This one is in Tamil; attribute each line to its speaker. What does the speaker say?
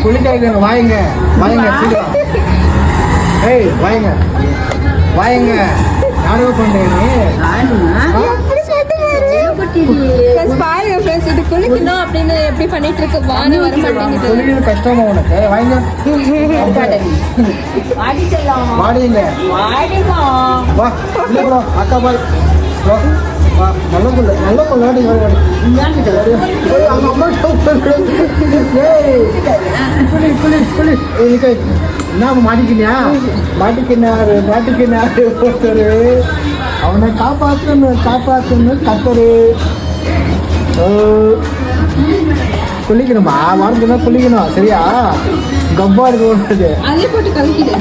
Speaker 1: குளிக்காய்க்கு வாங்க வாங்க சீக்கிரம். ஏய் வாங்க வாங்க நாடகம் பண்றேன்
Speaker 2: பாருங்க ஃப்ரெண்ட்ஸ், இது குளிக்கணும் அப்படின்னு எப்படி பண்ணிட்டு இருக்கு. வானு வர மாட்டேங்குது.
Speaker 1: குளிக்கிறது கஷ்டமா உனக்கு. வாங்க வாடிங்க வா இல்ல ப்ரோ அக்கா பாரு ப்ரோ வா நல்ல புள்ள வாடி வாடி அவங்க அம்மா குளி குளி குளி என்ன மாட்டிக்கினியா மாட்டிக்கினாரு ஒருத்தர். அவனை காப்பாற்றணும் கத்தரு. குளிக்கணுமா வாரத்துனா குளிக்கணும் சரியா. கப்பா இருக்கு
Speaker 2: அதே போட்டு கலக்கிடு.